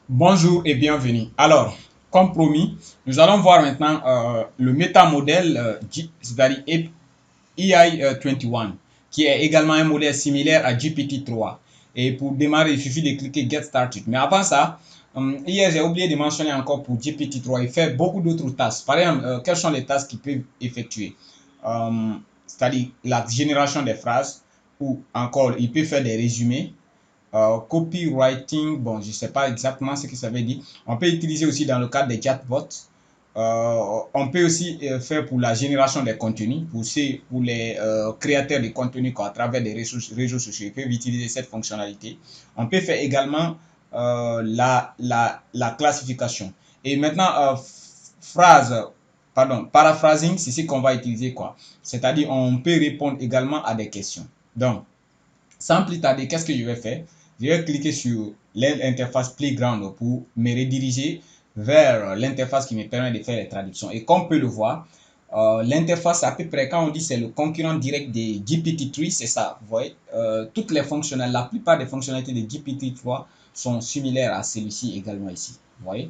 Bonjour et bienvenue. Alors, comme promis, nous allons voir maintenant le métamodèle, c'est-à-dire EI21, qui est également un modèle similaire à GPT-3. Et pour démarrer, il suffit de cliquer Get Started. Mais avant ça, hier, j'ai oublié de mentionner encore pour GPT-3, il fait beaucoup d'autres tâches. Par exemple, quelles sont les tâches qu'il peut effectuer? C'est-à-dire la génération des phrases, ou encore, il peut faire des résumés. Copywriting, bon, je ne sais pas exactement ce que ça veut dire. On peut utiliser aussi dans le cadre des chatbots. On peut aussi faire pour la génération des contenus, pour les créateurs de contenus à travers des réseaux sociaux. Ils peuvent utiliser cette fonctionnalité. On peut faire également la classification. Et maintenant, paraphrasing, c'est ce qu'on va utiliser quoi. C'est-à-dire, on peut répondre également à des questions. Donc, sans plus tarder, qu'est-ce que je vais faire? Je vais cliquer sur l'interface Playground pour me rediriger vers l'interface qui me permet de faire les traductions. Et comme on peut le voir, l'interface à peu près, quand on dit c'est le concurrent direct de GPT-3, c'est ça. Vous voyez, toutes les fonctionnalités, la plupart des fonctionnalités de GPT-3 sont similaires à celui-ci également ici. Vous voyez?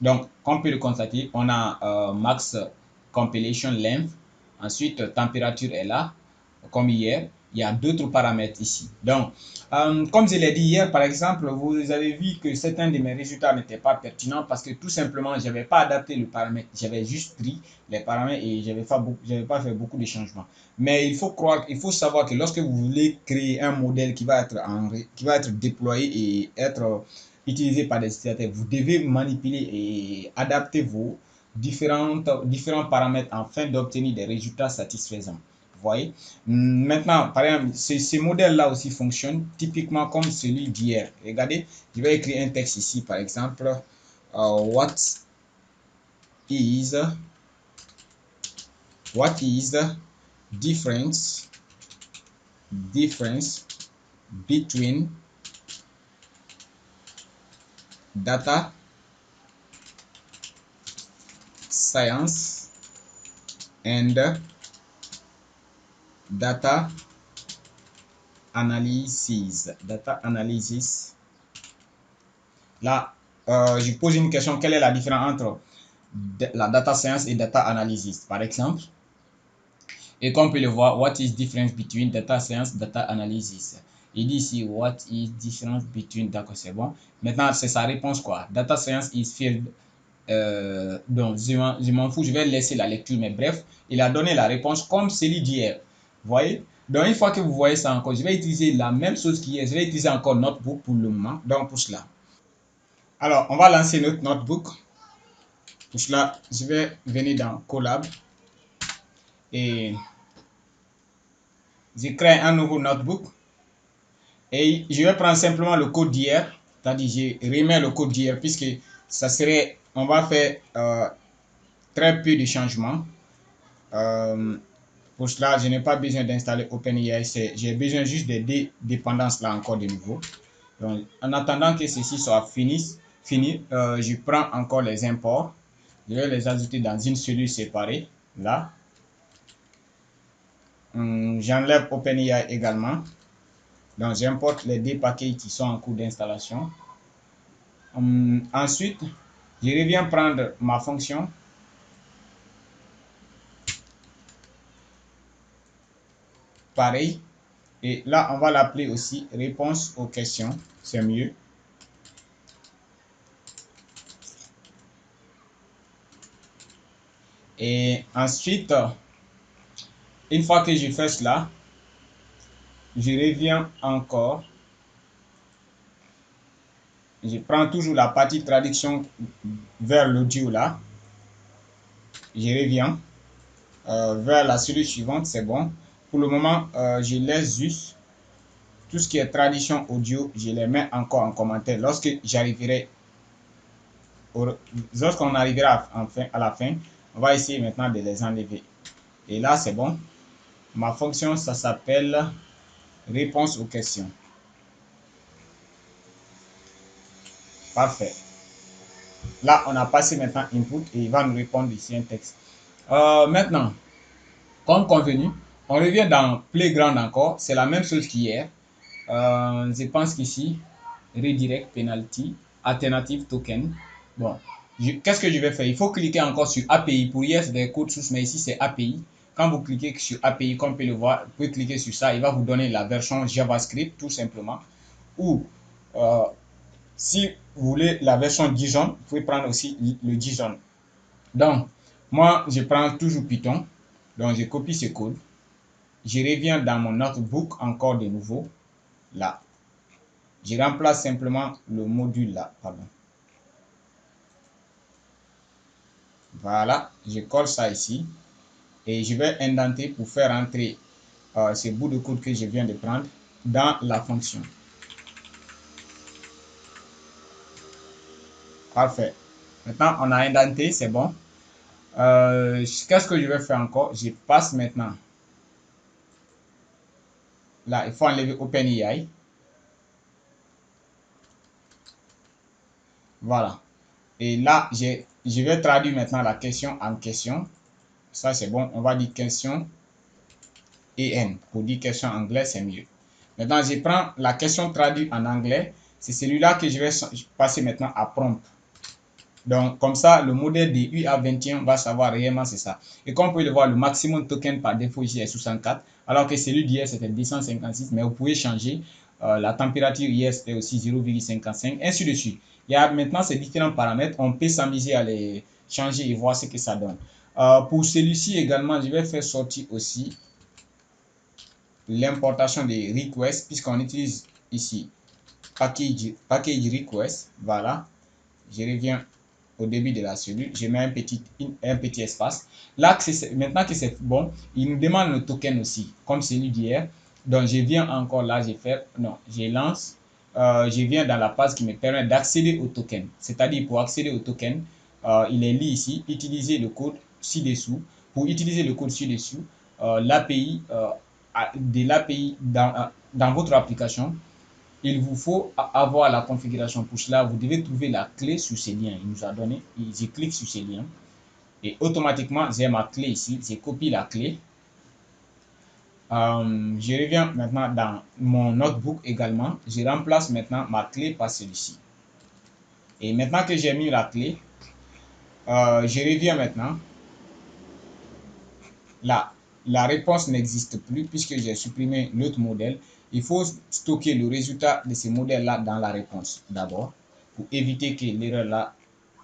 Donc, comme on peut le constater, on a max compilation length. Ensuite, température est là, comme hier. Il y a d'autres paramètres ici. Donc, comme je l'ai dit hier, par exemple, vous avez vu que certains de mes résultats n'étaient pas pertinents parce que tout simplement, je n'avais pas adapté le paramètre. J'avais juste pris les paramètres et je n'avais pas fait beaucoup de changements. Mais il faut savoir que lorsque vous voulez créer un modèle qui va être déployé et être utilisé par des utilisateurs, vous devez manipuler et adapter vos différents paramètres afin d'obtenir des résultats satisfaisants. Vous voyez? Maintenant, par exemple, ces modèles-là aussi fonctionnent typiquement comme celui d'hier. Regardez, je vais écrire un texte ici, par exemple, what is the difference between data science and data analysis. Là, je pose une question, quelle est la différence entre la data science et data analysis, par exemple? Et comme on peut le voir, what is difference between data science, data analysis? Il dit ici, what is difference between, d'accord, c'est bon. Maintenant, c'est sa réponse quoi? Data science is field. Donc, je m'en fous, je vais laisser la lecture, mais bref, il a donné la réponse comme celui d'hier. Vous voyez? Donc, une fois que vous voyez ça encore, je vais utiliser la même chose qu'hier. Je vais utiliser encore Notebook pour le moment. Donc, pour cela. Alors, on va lancer notre Notebook. Pour cela, je vais venir dans Collab et je crée un nouveau Notebook. Et je vais prendre simplement le code d'hier, c'est-à-dire je remets le code d'hier puisque ça serait, on va faire très peu de changements. Pour cela, je n'ai pas besoin d'installer OpenAI, j'ai besoin juste des dépendances là encore de nouveau. Donc, en attendant que ceci soit fini, je prends encore les imports. Je vais les ajouter dans une cellule séparée, là. J'enlève OpenAI également. Donc, j'importe les deux paquets qui sont en cours d'installation. Ensuite, je reviens prendre ma fonction. Pareil. Et là, on va l'appeler aussi réponse aux questions. C'est mieux. Et ensuite, une fois que je fais cela, je reviens encore. Je prends toujours la partie traduction vers l'audio là. Je reviens vers la série suivante, c'est bon. Pour le moment, je laisse juste tout ce qui est traduction audio, je les mets encore en commentaire. Lorsqu'on arrivera à la fin, on va essayer maintenant de les enlever. Et là, c'est bon. Ma fonction, ça s'appelle réponse aux questions. Parfait. Là, on a passé maintenant input et il va nous répondre ici un texte. Maintenant, comme convenu, on revient dans Playground encore. C'est la même chose qu'hier. Je pense qu'ici, redirect penalty. Alternative token. Bon, qu'est-ce que je vais faire? Il faut cliquer encore sur API. Pour hier, c'est des codes sources, mais ici, c'est API. Quand vous cliquez sur API, comme vous pouvez le voir, vous pouvez cliquer sur ça. Il va vous donner la version JavaScript, tout simplement. Ou, si vous voulez la version Dijon, vous pouvez prendre aussi le Dijon. Donc, moi, je prends toujours Python. Donc, je copie ce code. Je reviens dans mon notebook encore de nouveau. Là. Je remplace simplement le module là. Pardon. Voilà. Je colle ça ici. Et je vais indenter pour faire entrer ce bout de code que je viens de prendre dans la fonction. Parfait. Maintenant, on a indenté, c'est bon. Qu'est-ce que je vais faire encore? Je passe maintenant. Là, il faut enlever OpenAI. Voilà. Et là, je vais traduire maintenant la question en question. Ça, c'est bon. On va dire question EN. Pour dire question en anglais, c'est mieux. Maintenant, je prends la question traduite en anglais. C'est celui-là que je vais passer maintenant à prompt. Donc, comme ça, le modèle des UA21 va savoir réellement c'est ça. Et comme vous pouvez le voir, le maximum token par défaut ici est 64, alors que celui d'hier c'était 256, mais vous pouvez changer. La température hier c'était aussi 0,55, ainsi de suite. Il y a maintenant ces différents paramètres, on peut s'amuser à les changer et voir ce que ça donne. Pour celui-ci également, je vais faire sortir aussi l'importation des requests, puisqu'on utilise ici package request. Voilà, je reviens au début de la cellule, je mets un petit espace. Là, maintenant que c'est bon, il nous demande le token aussi, comme celui d'hier. Donc, je viens encore là, je lance, je viens dans la page qui me permet d'accéder au token. C'est-à-dire, pour accéder au token, il est lié ici, utiliser le code ci-dessous. Pour utiliser le code ci-dessous, l'API, de l'API dans votre application, il vous faut avoir la configuration. Pour cela, vous devez trouver la clé sur ces liens. Il nous a donné, je clique sur ces liens et automatiquement, j'ai ma clé ici. Je copie la clé. Je reviens maintenant dans mon notebook également. Je remplace maintenant ma clé par celui-ci. Et maintenant que j'ai mis la clé, je reviens maintenant. Là, la réponse n'existe plus puisque j'ai supprimé l'autre modèle. Il faut stocker le résultat de ce modèle-là dans la réponse d'abord pour éviter que l'erreur là,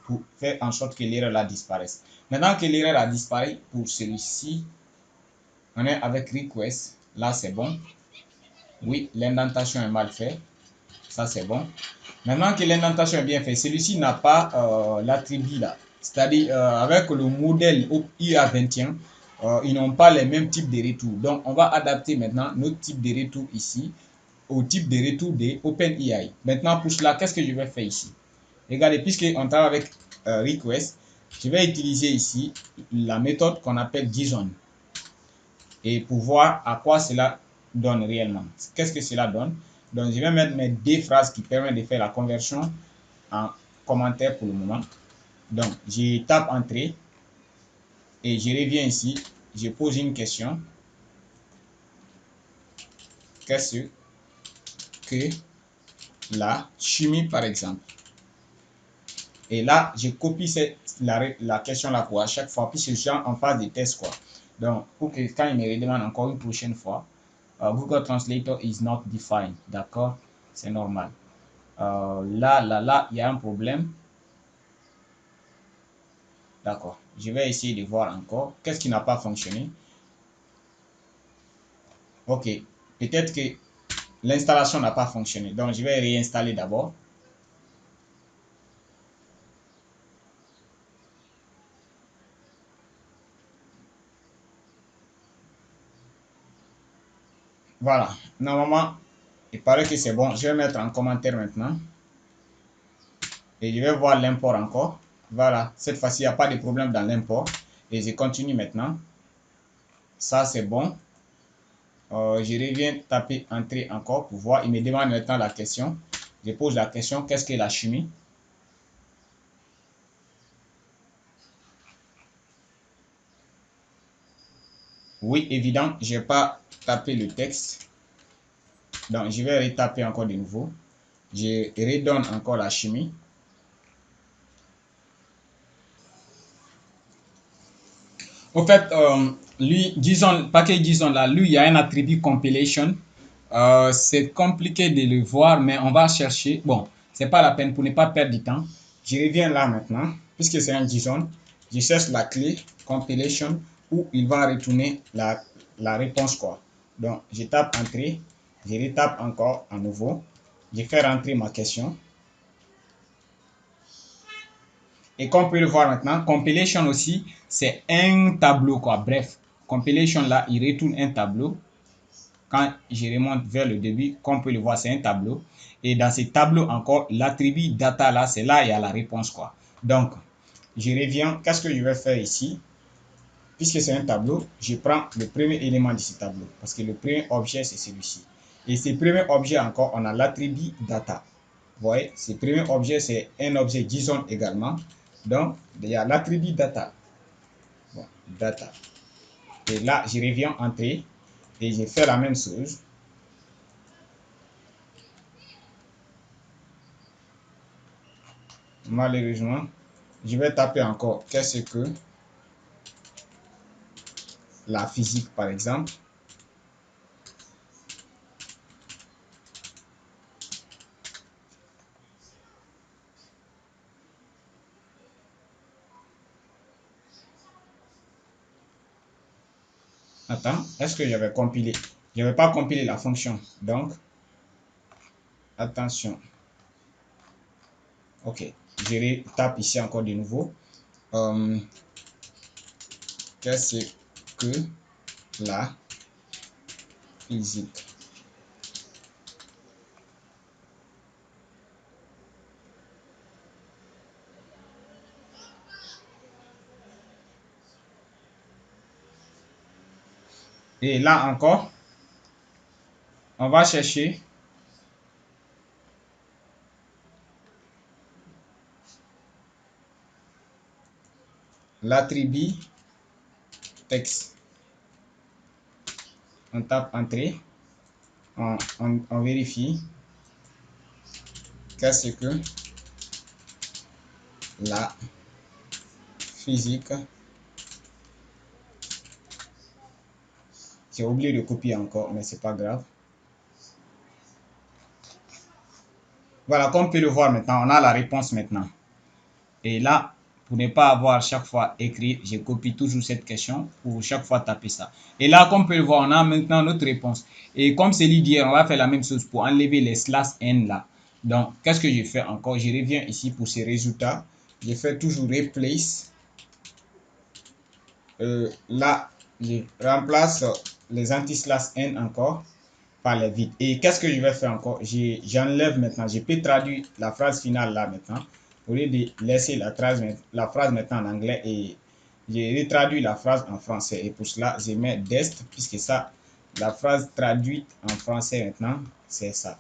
pour faire en sorte que l'erreur là disparaisse. Maintenant que l'erreur a disparu pour celui-ci, on est avec request. Là, c'est bon. Oui, l'indentation est mal faite. Ça, c'est bon. Maintenant que l'indentation est bien faite, celui-ci n'a pas l'attribut là. C'est-à-dire, avec le modèle IA21, ils n'ont pas les mêmes types de retours. Donc, on va adapter maintenant notre type de retour ici au type de retour de OpenAI. Maintenant, pour cela, qu'est-ce que je vais faire ici? Regardez, puisqu'on travaille avec request, je vais utiliser ici la méthode qu'on appelle JSON. Et pour voir à quoi cela donne réellement. Qu'est-ce que cela donne? Donc, je vais mettre mes deux phrases qui permettent de faire la conversion en commentaire pour le moment. Donc, je tape entrée et je reviens ici. Je pose une question. Qu'est-ce que la chimie, par exemple? Et là, je copie la question là pour à chaque fois, puisque je suis en phase de test, quoi. Donc, pour que quand il me redemande encore une prochaine fois, Google Translator is not defined. D'accord? C'est normal. Là, il y a un problème. D'accord. Je vais essayer de voir encore. Qu'est-ce qui n'a pas fonctionné? Ok. Peut-être que l'installation n'a pas fonctionné. Donc, je vais réinstaller d'abord. Voilà. Normalement, il paraît que c'est bon. Je vais mettre en commentaire maintenant. Et je vais voir l'import encore. Voilà. Cette fois-ci, il n'y a pas de problème dans l'import. Et je continue maintenant. Ça, c'est bon. Je reviens taper entrée encore pour voir. Il me demande maintenant la question. Je pose la question, qu'est-ce que la chimie? Oui, évident, je n'ai pas tapé le texte. Donc, je vais retaper encore de nouveau. Je redonne encore la chimie. Au fait, lui, disons, package JSON là, lui, il y a un attribut compilation. C'est compliqué de le voir, mais on va chercher. Bon, c'est pas la peine pour ne pas perdre du temps. Je reviens là maintenant, puisque c'est un JSON. Je cherche la clé compilation où il va retourner la réponse quoi. Donc, je tape entrée, je retape encore à nouveau. Je fais rentrer ma question. Et comme on peut le voir maintenant, compilation aussi, c'est un tableau quoi. Bref, compilation là, il retourne un tableau. Quand je remonte vers le début, comme on peut le voir, c'est un tableau. Et dans ce tableau encore, l'attribut data là, c'est là il y a la réponse quoi. Donc, je reviens, qu'est-ce que je vais faire ici? Puisque c'est un tableau, je prends le premier élément de ce tableau. Parce que le premier objet, c'est celui-ci. Et ce premier objet encore, on a l'attribut data. Vous voyez, ce premier objet, c'est un objet JSON également. Donc, il y a l'attribut data. Bon, data. Et là, je reviens entrer et je fais la même chose. Malheureusement, je vais taper encore qu'est-ce que la physique, par exemple. Attends, est-ce que j'avais compilé? Je n'avais pas compilé la fonction. Donc, attention. Ok, je tape ici encore de nouveau. Qu'est-ce que la physique? Et là encore, on va chercher l'attribut texte. On tape entrée, on vérifie qu'est-ce que la physique. J'ai oublié de copier encore, mais c'est pas grave. Voilà, comme on peut le voir maintenant, on a la réponse maintenant. Et là, pour ne pas avoir chaque fois écrit, je copie toujours cette question pour chaque fois taper ça. Et là, comme on peut le voir, on a maintenant notre réponse. Et comme c'est dit d'hier, on va faire la même chose pour enlever les slash n là. Donc, qu'est-ce que je fais encore? Je reviens ici pour ces résultats. Je fais toujours replace. Là, je remplace les anti-slash n encore par les vides. Et qu'est-ce que je vais faire encore? J'enlève maintenant. Je peux traduire la phrase finale là maintenant. Au lieu de laisser la phrase maintenant en anglais et j'ai traduit la phrase en français. Et pour cela, je mets dest puisque ça, la phrase traduite en français maintenant, c'est ça.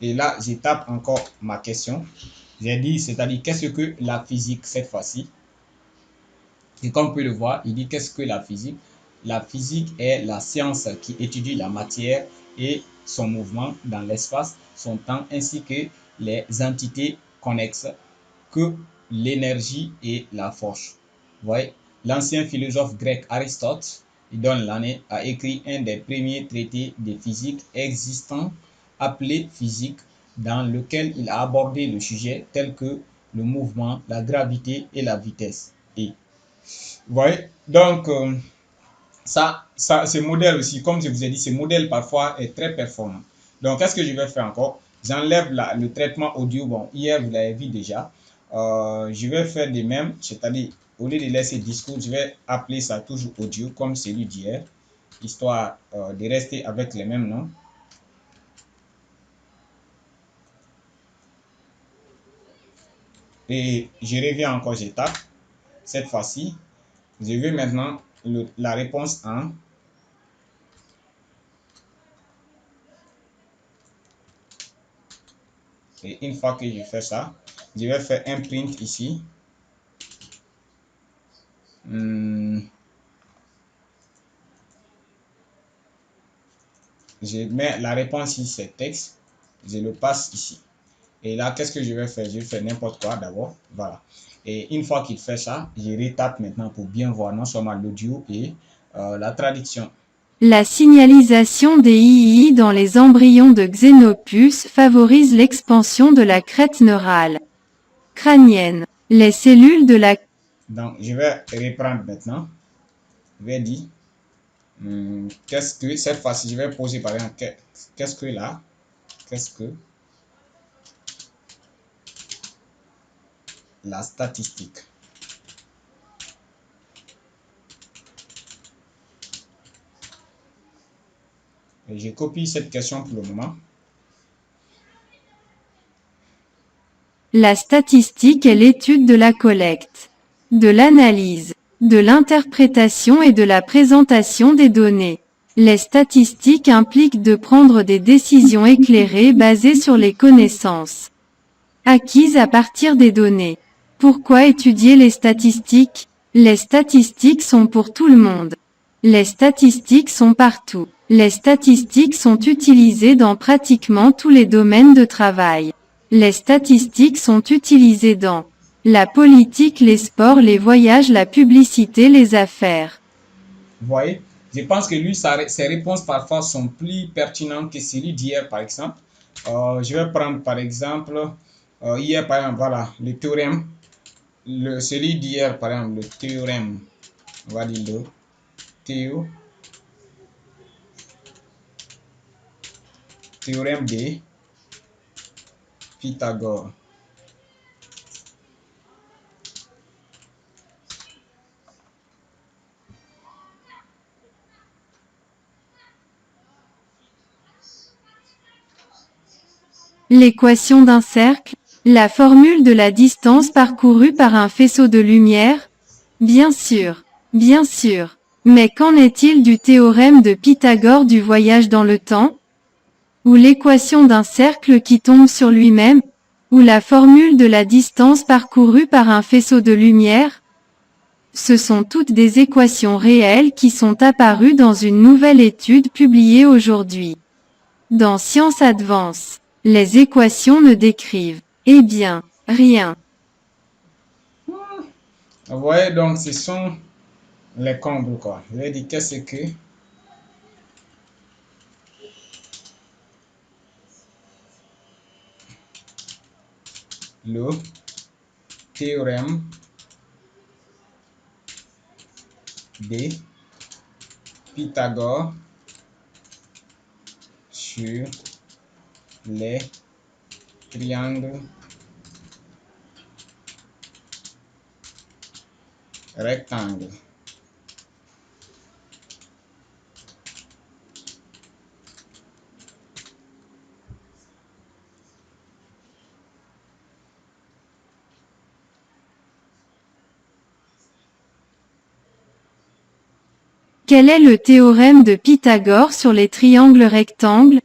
Et là, je tape encore ma question. J'ai dit, c'est-à-dire, qu'est-ce que la physique cette fois-ci? Et comme on peut le voir, il dit qu'est-ce que la physique? La physique est la science qui étudie la matière et son mouvement dans l'espace, son temps, ainsi que les entités connexes que l'énergie et la force. Vous voyez, l'ancien philosophe grec Aristote, il donne l'année, a écrit un des premiers traités de physique existants appelé Physique, dans lequel il a abordé le sujet tel que le mouvement, la gravité et la vitesse. Et vous voyez, donc ce modèle aussi, comme je vous ai dit, ce modèle parfois est très performant. Donc, qu'est-ce que je vais faire encore? J'enlève le traitement audio. Bon, hier, vous l'avez vu déjà. Je vais faire de même, c'est-à-dire, au lieu de laisser discours, je vais appeler ça toujours audio, comme celui d'hier, histoire de rester avec les mêmes noms. Et je reviens encore, je tape. Cette fois-ci, je veux maintenant la réponse en. Et une fois que je fais ça, je vais faire un print ici. Je mets la réponse ici, c'est texte. Je le passe ici. Et là, qu'est-ce que je vais faire? Je vais faire n'importe quoi d'abord. Voilà. Et une fois qu'il fait ça, je retape maintenant pour bien voir non seulement l'audio et la traduction. La signalisation des II dans les embryons de Xenopus favorise l'expansion de la crête neurale crânienne. Les cellules de la... Donc, je vais reprendre maintenant. Je vais dire, qu'est-ce que, cette fois-ci, je vais poser par exemple, qu'est-ce que là, qu'est-ce que la statistique. Et je copie cette question pour le moment. La statistique est l'étude de la collecte, de l'analyse, de l'interprétation et de la présentation des données. Les statistiques impliquent de prendre des décisions éclairées basées sur les connaissances acquises à partir des données. Pourquoi étudier les statistiques? Les statistiques sont pour tout le monde. Les statistiques sont partout. Les statistiques sont utilisées dans pratiquement tous les domaines de travail. Les statistiques sont utilisées dans la politique, les sports, les voyages, la publicité, les affaires. Vous voyez, je pense que lui, ses réponses parfois sont plus pertinentes que celui d'hier, par exemple. Je vais prendre par exemple, hier, par exemple, voilà, le théorème. Celui d'hier, par exemple, le théorème. On va dire le théorème de Pythagore. L'équation d'un cercle, la formule de la distance parcourue par un faisceau de lumière? Bien sûr, bien sûr. Mais qu'en est-il du théorème de Pythagore du voyage dans le temps? Ou l'équation d'un cercle qui tombe sur lui-même? Ou la formule de la distance parcourue par un faisceau de lumière? Ce sont toutes des équations réelles qui sont apparues dans une nouvelle étude publiée aujourd'hui. Dans Science Advance, les équations ne décrivent, eh bien, rien. Vous voyez, donc ce sont les combles, quoi. Je vais dire qu'est-ce que le théorème de Pythagore sur les triangles rectangles. Quel est le théorème de Pythagore sur les triangles rectangles?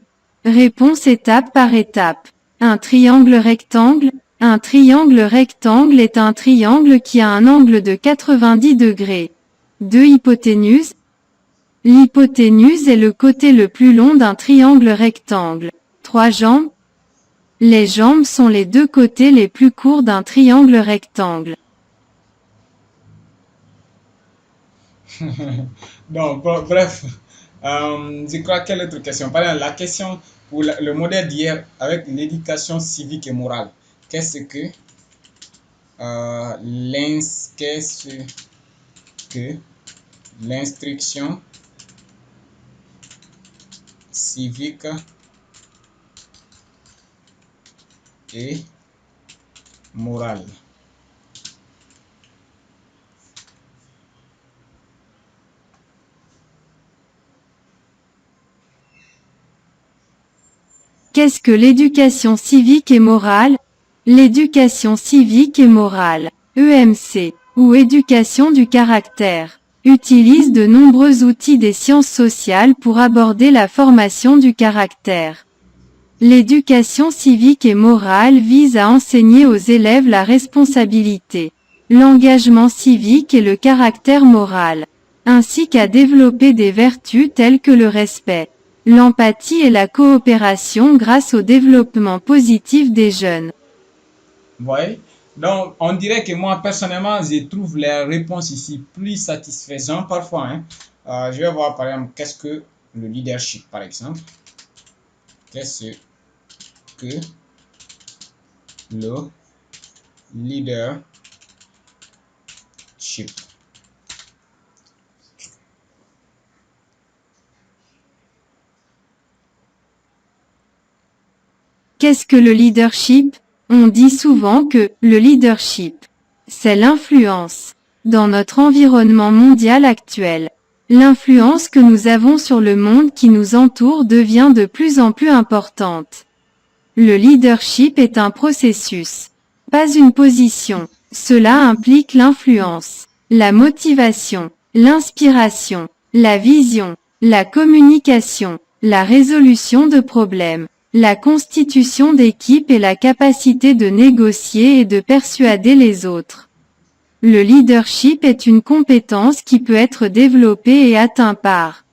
Réponse étape par étape. Un triangle rectangle? Un triangle rectangle est un triangle qui a un angle de 90 degrés. Deux hypoténuses. L'hypoténuse est le côté le plus long d'un triangle rectangle. Trois jambes. Les jambes sont les deux côtés les plus courts d'un triangle rectangle. Donc, bref, je crois quelle autre question? Par exemple, la question pour le modèle d'hier avec l'éducation civique et morale. Qu'est-ce que l'instruction civique et morale? Qu'est-ce que l'éducation civique et morale? L'éducation civique et morale, EMC, ou éducation du caractère, utilise de nombreux outils des sciences sociales pour aborder la formation du caractère. L'éducation civique et morale vise à enseigner aux élèves la responsabilité, l'engagement civique et le caractère moral, ainsi qu'à développer des vertus telles que le respect, l'empathie et la coopération grâce au développement positif des jeunes. Vous voyez? Donc, on dirait que moi, personnellement, je trouve les réponses ici plus satisfaisantes parfois. Hein. Je vais voir, par exemple, qu'est-ce que le leadership, par exemple. Qu'est-ce que le leadership? Qu'est-ce que le leadership? On dit souvent que le leadership, c'est l'influence. Dans notre environnement mondial actuel, l'influence que nous avons sur le monde qui nous entoure devient de plus en plus importante. Le leadership est un processus, pas une position. Cela implique l'influence, la motivation, l'inspiration, la vision, la communication, la résolution de problèmes, la constitution d'équipes et la capacité de négocier et de persuader les autres. Le leadership est une compétence qui peut être développée et atteinte par.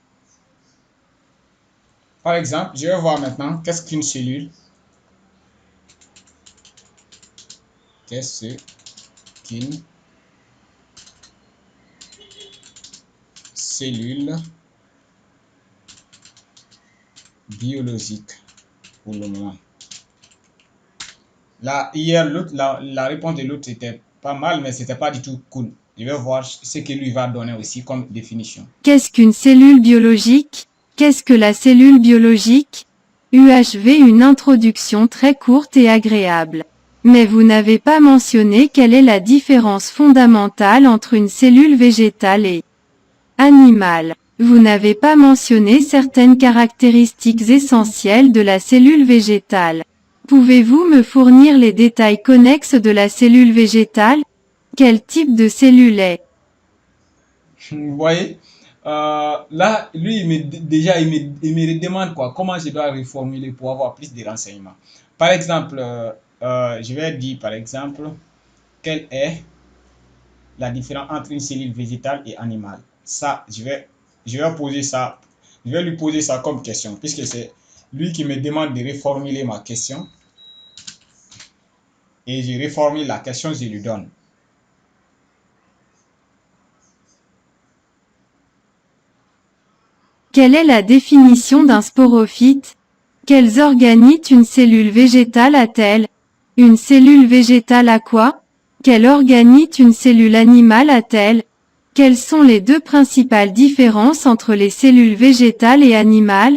Par exemple, je vais voir maintenant qu'est-ce qu'une cellule. Qu'est-ce qu'une cellule biologique pour le moment. Là, hier, la réponse de l'autre était pas mal, mais c'était pas du tout cool. Je vais voir ce que lui va donner aussi comme définition. Qu'est-ce qu'une cellule biologique? Qu'est-ce que la cellule biologique? UHV, une introduction très courte et agréable. Mais vous n'avez pas mentionné quelle est la différence fondamentale entre une cellule végétale et animale. Vous n'avez pas mentionné certaines caractéristiques essentielles de la cellule végétale. Pouvez-vous me fournir les détails connexes de la cellule végétale? Quel type de cellule est? Vous voyez, là, lui, déjà, il me demande quoi, comment je dois reformuler pour avoir plus de renseignements. Par exemple, je vais dire, par exemple, quelle est la différence entre une cellule végétale et animale. Ça, je vais poser ça, je vais lui poser ça comme question, puisque c'est lui qui me demande de reformuler ma question. Et je reformule la question, je lui donne. Quelle est la définition d'un sporophyte? Quels organites une cellule végétale a-t-elle? Une cellule végétale a quoi? Quel organite une cellule animale a-t-elle? Quelles sont les deux principales différences entre les cellules végétales et animales?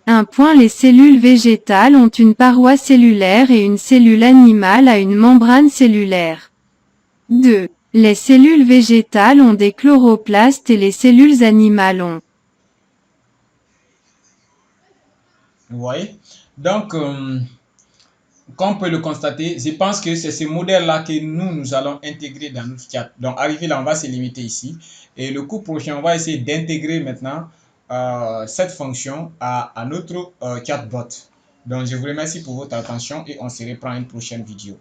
1. Les cellules végétales ont une paroi cellulaire et une cellule animale a une membrane cellulaire. 2. Les cellules végétales ont des chloroplastes et les cellules animales ont. Vous voyez? Donc, comme on peut le constater, je pense que c'est ce modèle-là que nous allons intégrer dans notre chat. Donc, arrivé là, on va se limiter ici. Et le coup prochain, on va essayer d'intégrer maintenant cette fonction à notre chatbot. Donc, je vous remercie pour votre attention et on se reprend une prochaine vidéo.